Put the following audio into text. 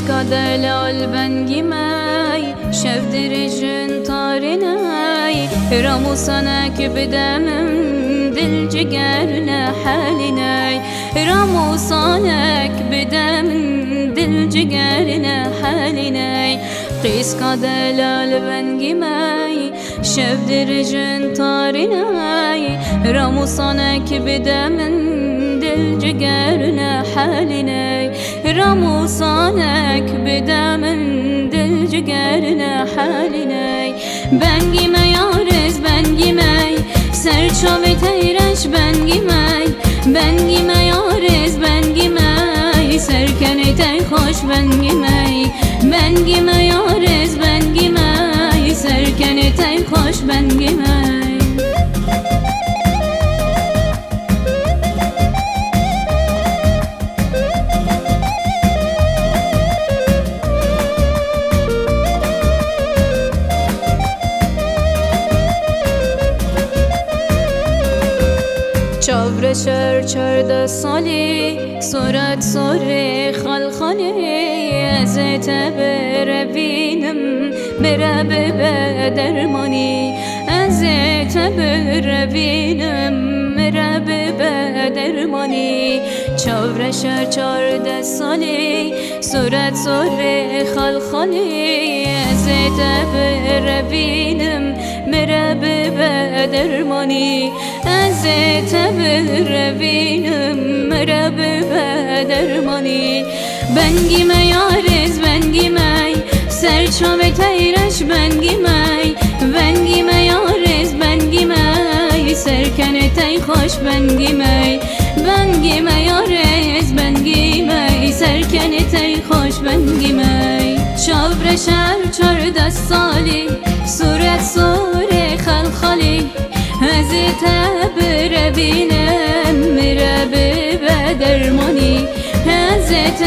قیس کا دلال بنگی می شف درجن تارنای راموسانک بدمم دل جگرنا حالنای راموسانک بدمم دل جگرنا حالنای قیس کا دلال بنگی می شف درجن تارنای راموسانک بدمم دل جگرنا حالنای راموسانک بدمن دل جگرنا حالنای بنگی می آرز بنگی می سرچاوی تیرش بنگی می بنگی می آرز بنگی می سرکنی تی خوش بنگی می بنگی می آرز بنگی می سرکنی تی خوش بنگی می چاور شر 14 سالی صورت سر خلخالی ازت بروینم بره به درمانی ازت بروینم بره به درمانی چاور شر 14 سالی صورت سر خلخالی ازت بروینم بره به درمانی ازت بروینم بره به درمانی بنگی می آرز بنگی می سرچاوی تیرش بنگی می بنگی می آرز بنگی می سرکنه تی خوش بنگی می بنگی می آرز بنگی می سرکنه تی خوش بنگی می چاور شر 14 سالی صورت سور خلخالی ازت بروینم بره به درمانی ازت